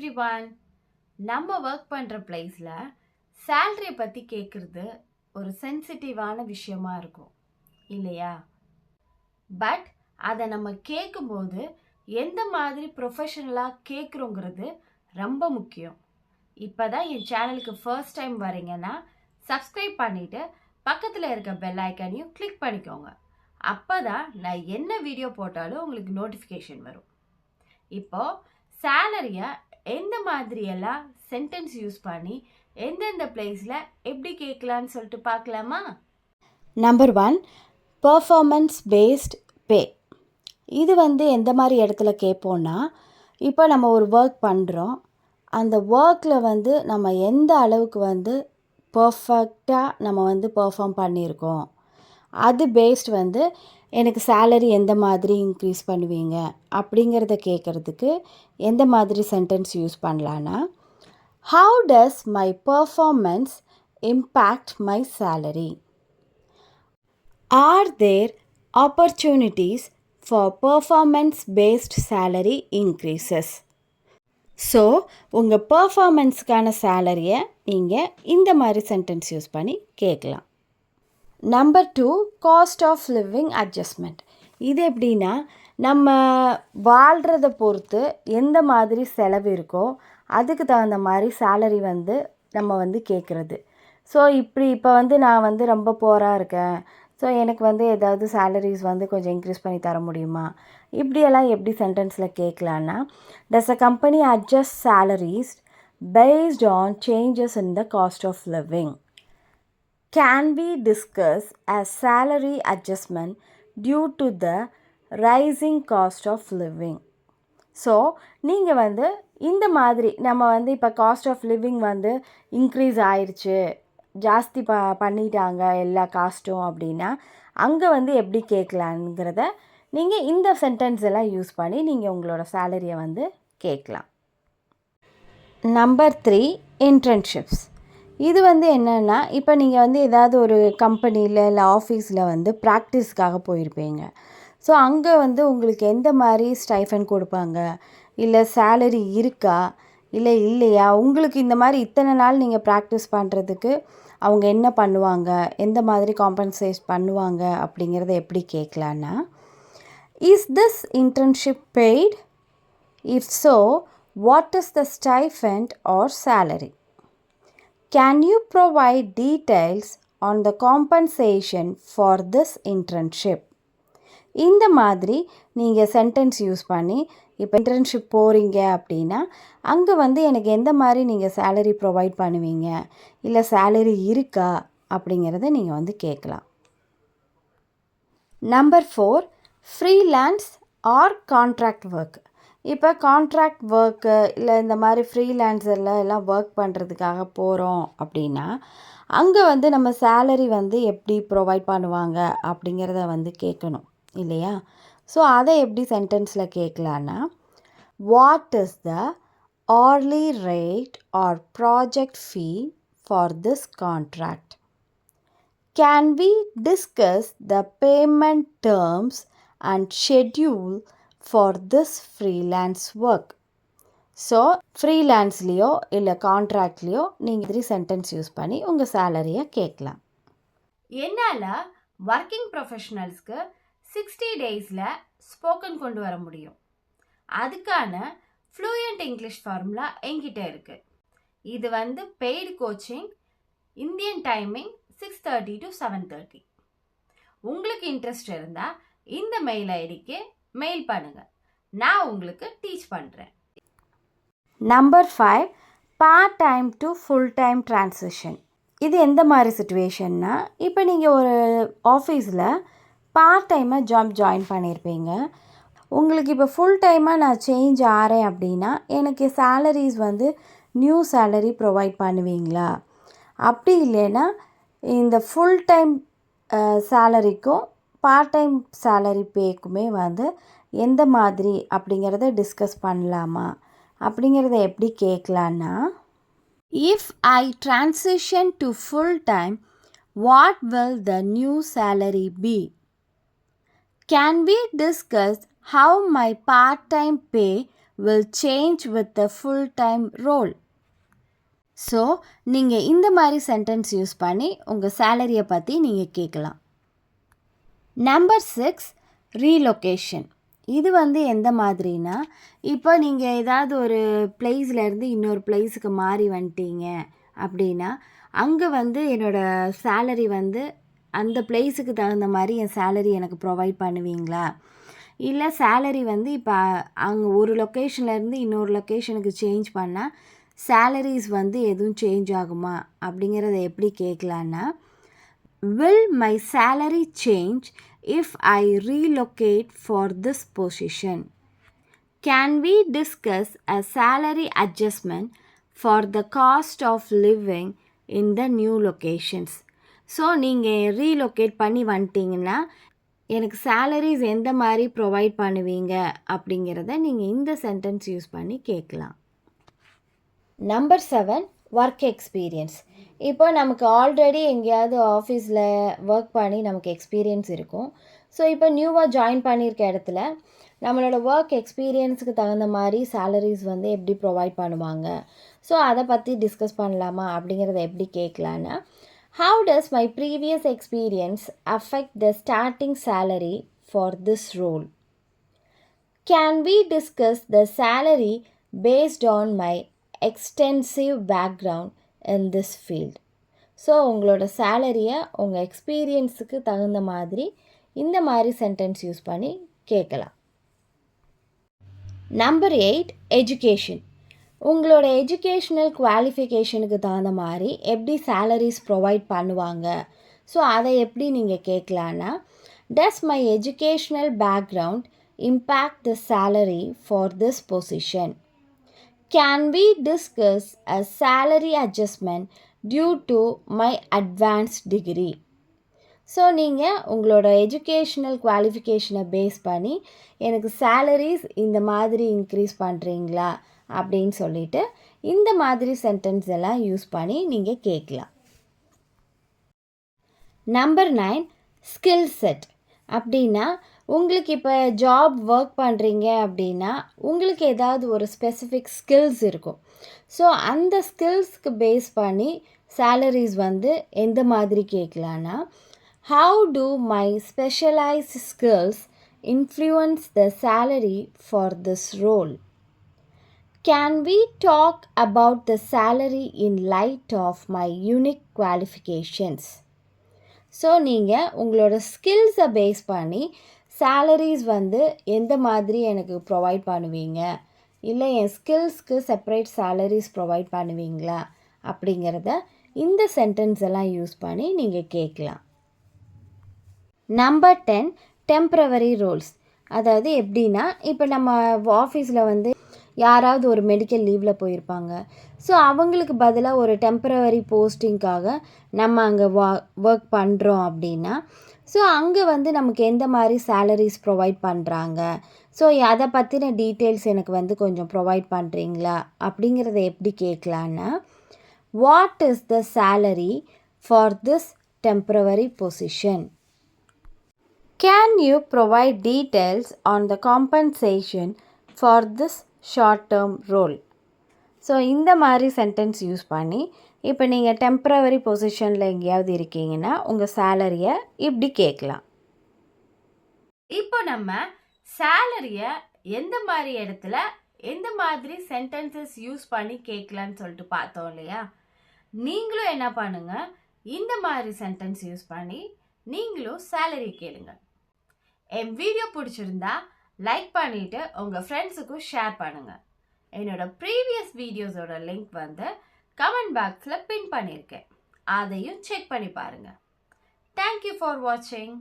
Everyone. நம்ம work பண்ணுற பிளேஸில் சேலரியை பற்றி கேட்குறது ஒரு சென்சிட்டிவான விஷயமா இருக்கும் இல்லையா? பட் அதை நம்ம கேட்கும்போது எந்த மாதிரி ப்ரொஃபஷனலாக கேட்குறோங்கிறது ரொம்ப முக்கியம். இப்போ தான் என் சேனலுக்கு ஃபர்ஸ்ட் டைம் வரீங்கன்னா சப்ஸ்கிரைப் பண்ணிவிட்டு பக்கத்தில் இருக்க பெல் ஐக்கானையும் கிளிக் பண்ணிக்கோங்க. அப்போ தான் நான் என்ன வீடியோ போட்டாலும் உங்களுக்கு நோட்டிஃபிகேஷன் வரும். இப்போது சேலரியை எந்த மாதிரியெல்லாம் சென்டென்ஸ் யூஸ் பண்ணி எந்தெந்த பிளேஸில் எப்படி கேட்கலான்னு சொல்லிட்டு பார்க்கலாமா? நம்பர் 1, பர்ஃபார்மன்ஸ் பேஸ்ட் பே. இது எந்த மாதிரி இடத்துல கேட்போன்னா, இப்போ நம்ம ஒரு ஒர்க் பண்ணுறோம், அந்த ஒர்க்கில் நம்ம எந்த அளவுக்கு பர்ஃபெக்டாக நம்ம பர்ஃபார்ம் பண்ணியிருக்கோம், அது பேஸ்ட் எனக்கு சேலரி எந்த மாதிரி இன்க்ரீஸ் பண்ணுவீங்க அப்படிங்கிறத கேட்குறதுக்கு எந்த மாதிரி சென்டென்ஸ் யூஸ் பண்ணலான்னா, how does my performance impact my salary? Are there opportunities for performance based salary increases? So உங்கள் பர்ஃபார்மன்ஸ்க்கான சேலரியை நீங்கள் இந்த மாதிரி சென்டென்ஸ் யூஸ் பண்ணி கேட்கலாம். Number 2, cost of living adjustment. இது எப்படின்னா, நம்ம வாழ்கிறத பொறுத்து எந்த மாதிரி செலவு இருக்கோ அதுக்கு தகுந்த மாதிரி சேலரி நம்ம கேட்குறது. ஸோ இப்போ நான் ரொம்ப போராக இருக்கேன், ஸோ எனக்கு ஏதாவது சேலரிஸ் கொஞ்சம் இன்க்ரீஸ் பண்ணி தர முடியுமா? இப்படியெல்லாம் எப்படி சென்டென்ஸில் கேட்கலான்னா, does a company adjust salaries based on changes in the cost of living? Can we discuss a salary adjustment due to the rising cost of living? So நீங்கள் இந்த மாதிரி நம்ம இப்போ காஸ்ட் ஆஃப் லிவிங் இன்க்ரீஸ் ஆயிடுச்சு, ஜாஸ்தி பண்ணிட்டாங்க எல்லா காஸ்ட்டும் அப்படின்னா அங்கே எப்படி கேட்கலாங்கிறத நீங்கள் இந்த சென்டென்ஸ் எல்லாம் யூஸ் பண்ணி நீங்கள் உங்களோட சேலரியை கேட்கலாம். Number 3, internships. இது என்னென்னா, இப்போ நீங்கள் ஏதாவது ஒரு கம்பெனியில் இல்லை ஆஃபீஸில் ப்ராக்டிஸ்க்காக போயிருப்பீங்க. ஸோ அங்கே உங்களுக்கு எந்த மாதிரி ஸ்டைஃபன் கொடுப்பாங்க, இல்லை சேலரி இருக்கா இல்லை இல்லையா, உங்களுக்கு இந்த மாதிரி இத்தனை நாள் நீங்கள் ப்ராக்டிஸ் பண்ணுறதுக்கு அவங்க என்ன பண்ணுவாங்க, எந்த மாதிரி காம்பன்சேட் பண்ணுவாங்க அப்படிங்கிறத எப்படி கேட்கலான்னா, is this internship paid? If so, what is the stipend or salary? Can you provide details on the compensation for this internship? இந்த மாதிரி நீங்கள் சென்டென்ஸ் யூஸ் பண்ணி இப்போ இன்டர்ன்ஷிப் போகிறீங்க அப்படின்னா அங்கே எனக்கு எந்த மாதிரி நீங்கள் சேலரி ப்ரொவைட் பண்ணுவீங்க, இல்லை சேலரி இருக்கா அப்படிங்கிறத நீங்கள் கேட்கலாம். Number 4, freelance or contract work. இப்போ கான்ட்ராக்ட் ஒர்க்கு இல்லை இந்த மாதிரி ஃப்ரீலான்ஸரில் எல்லாம் ஒர்க் பண்ணுறதுக்காக போகிறோம் அப்படின்னா அங்கே நம்ம சேலரி எப்படி ப்ரொவைட் பண்ணுவாங்க அப்படிங்கிறத கேட்கணும் இல்லையா? ஸோ அதை எப்படி சென்டென்ஸில் கேட்கலான்னா, what is the hourly rate or project fee for this contract? Can we discuss the payment terms and schedule for this freelance work? So ஃப்ரீலான்ஸ்லேயோ இல்லை கான்ட்ராக்ட்லேயோ நீங்கள் 3 சென்டென்ஸ் யூஸ் பண்ணி உங்கள் சேலரியை கேட்கலாம். என்னால் ஒர்க்கிங் ப்ரொஃபஷனல்ஸ்க்கு 60 டேஸில் ஸ்போக்கன் கொண்டு வர முடியும். அதுக்கான ஃப்ளூயண்ட் இங்கிலீஷ் ஃபார்முலா என்கிட்ட இருக்குது. இது paid coaching, Indian timing 6:30 to 7:30. உங்களுக்கு இன்ட்ரெஸ்ட் இருந்தால் இந்த மெயில் ஐடிக்கு மெயில் பண்ணுங்கள், நான் உங்களுக்கு டீச் பண்ணுறேன். Number 5, part time to full time transition. இது எந்த மாதிரி சிச்சுவேஷன்னா, இப்போ நீங்கள் ஒரு ஆஃபீஸில் பார்ட் டைமாக ஜாப் ஜாயின் பண்ணியிருப்பீங்க. உங்களுக்கு இப்போ ஃபுல் டைமாக நான் சேஞ்ச் ஆகிறேன் அப்படின்னா எனக்கு சேலரிஸ் நியூ சேலரி ப்ரொவைட் பண்ணுவீங்களா? அப்படி இல்லைன்னா இந்த ஃபுல் டைம் சேலரிக்கும் பார்ட் டைம் சேலரி பேக்குமே எந்த மாதிரி அப்படிங்கிறத டிஸ்கஸ் பண்ணலாமா அப்படிங்கிறத எப்படி கேட்கலான்னா, if I transition to full time what will the new salary be? Can we discuss how my part time pay will change with the full-time role. So நீங்கள் இந்த மாதிரி சென்டென்ஸ் யூஸ் பண்ணி உங்கள் சேலரியை பற்றி நீங்கள் கேட்கலாம். Number 6, relocation. இது எந்த மாதிரினா, இப்போ நீங்கள் ஏதாவது ஒரு பிளேஸ்லேருந்து இன்னொரு பிளேஸுக்கு மாறி வந்துட்டீங்க அப்படின்னா, அங்கே என்னோடய சேலரி அந்த பிளேஸுக்கு தகுந்த மாதிரி என் சேலரி எனக்கு ப்ரொவைட் பண்ணுவீங்களா? இல்லை சேலரி இப்போ அங்கே ஒரு லொக்கேஷன்லேருந்து இன்னொரு லொக்கேஷனுக்கு சேஞ்ச் பண்ணால் சேலரிஸ் எதுவும் சேஞ்ச் ஆகுமா அப்படிங்கிறத எப்படி கேட்கலான்னா, will my salary change if I relocate for this position? Can we discuss a salary adjustment for the cost of living in the new locations? So நீங்கள் ரீலொகேட் பண்ணி வந்துட்டிங்கன்னா எனக்கு சேலரிஸ் எந்த மாதிரி ப்ரொவைட் பண்ணுவீங்க அப்படிங்கிறத நீங்கள் இந்த சென்டென்ஸ் யூஸ் பண்ணி கேட்கலாம். Number 7, work experience. இப்போ நமக்கு ஆல்ரெடி எங்கேயாவது ஆஃபீஸில் ஒர்க் பண்ணி நமக்கு எக்ஸ்பீரியன்ஸ் இருக்கும். ஸோ இப்போ நியூவாக ஜாயின் பண்ணியிருக்க இடத்துல நம்மளோட ஒர்க் எக்ஸ்பீரியன்ஸுக்கு தகுந்த மாதிரி சேலரிஸ் எப்படி ப்ரொவைட் பண்ணுவாங்க, ஸோ அதை பற்றி டிஸ்கஸ் பண்ணலாமா அப்படிங்கிறத எப்படி கேட்கலான்னா, how does my previous experience affect the starting salary for this role? Can we discuss the salary based on my extensive background in this field? So உங்களோட சேலரியை உங்கள் எக்ஸ்பீரியன்ஸுக்கு தகுந்த மாதிரி இந்த மாதிரி சென்டென்ஸ் யூஸ் பண்ணி கேட்கலாம். Number 8, education. உங்களோட எஜுகேஷ்னல் குவாலிஃபிகேஷனுக்கு தகுந்த மாதிரி எப்படி சேலரிஸ் ப்ரொவைட் பண்ணுவாங்க, ஸோ அதை எப்படி நீங்கள் கேட்கலான்னா, does my educational background impact the salary for this position? Can we discuss a salary adjustment due to my advance degree? So நீங்கள் உங்களோட எஜுகேஷ்னல் குவாலிஃபிகேஷனை பேஸ் பண்ணி எனக்கு சேலரிஸ் இந்த மாதிரி இன்க்ரீஸ் பண்ணுறீங்களா அப்படின்னு சொல்லிட்டு இந்த மாதிரி சென்டென்ஸ் எல்லாம் யூஸ் பண்ணி நீங்கள் கேட்கலாம். Number 9, skill set. அப்படின்னா உங்களுக்கு இப்போ ஜாப் ஒர்க் பண்ணுறீங்க அப்படின்னா உங்களுக்கு ஏதாவது ஒரு ஸ்பெசிஃபிக் ஸ்கில்ஸ் இருக்கும். ஸோ அந்த ஸ்கில்ஸ்க்கு பேஸ் பண்ணி சேலரிஸ் எந்த மாதிரி கேட்கலான்னா, how do my specialised skills influence the salary for this role? Can we talk about the salary in light of my unique qualifications? So நீங்கள் உங்களோட ஸ்கில்ஸை பேஸ் பண்ணி சேலரிஸ் எந்த மாதிரி எனக்கு ப்ரொவைட் பண்ணுவீங்க, இல்லை என் ஸ்கில்ஸ்க்கு செப்பரேட் சேலரிஸ் ப்ரொவைட் பண்ணுவீங்களா அப்படிங்கிறத இந்த சென்டென்ஸ் எல்லாம் யூஸ் பண்ணி நீங்கள் கேட்கலாம். Number 10, temporary roles. அதாவது எப்படின்னா, இப்போ நம்ம ஆஃபீஸில் யாராவது ஒரு மெடிக்கல் லீவில் போயிருப்பாங்க. ஸோ அவங்களுக்கு பதிலாக ஒரு டெம்பரவரி போஸ்டிங்காக நம்ம அங்கே ஒர்க் பண்ணுறோம் அப்படின்னா, ஸோ அங்கே நமக்கு எந்த மாதிரி சேலரிஸ் ப்ரொவைட் பண்ணுறாங்க, ஸோ அதை பற்றின டீட்டெயில்ஸ் எனக்கு கொஞ்சம் ப்ரொவைட் பண்ணுறீங்களா அப்படிங்கிறத எப்படி கேட்கலான்னா, what is the salary for this temporary position? Can you provide details on the compensation for this short-term role? So இந்த மாதிரி சென்டென்ஸ் யூஸ் பண்ணி இப்போ நீங்கள் டெம்ப்ரவரி பொசிஷனில் எங்கேயாவது இருக்கீங்கன்னா உங்கள் சேலரியை இப்படி கேட்கலாம். இப்போ நம்ம சேலரியை எந்த மாதிரி இடத்துல எந்த மாதிரி சென்டென்சஸ் யூஸ் பண்ணி கேட்கலான்னு சொல்லிட்டு பார்த்தோம் இல்லையா? நீங்களும் என்ன பண்ணுங்க, இந்த மாதிரி சென்டென்ஸ் யூஸ் பண்ணி நீங்களும் சேலரி கேளுங்க. என் வீடியோ பிடிச்சிருந்தா லைக் பண்ணிட்டு உங்கள் ஃப்ரெண்ட்ஸுக்கும் ஷேர் பண்ணுங்க. என்னோட ப்ரீவியஸ் வீடியோஸோட லிங்க் கமெண்ட் பாக்ஸில் பின் பண்ணியிருக்கேன், அதையும் செக் பண்ணி பாருங்க. தேங்க்யூ ஃபார் வாட்சிங்.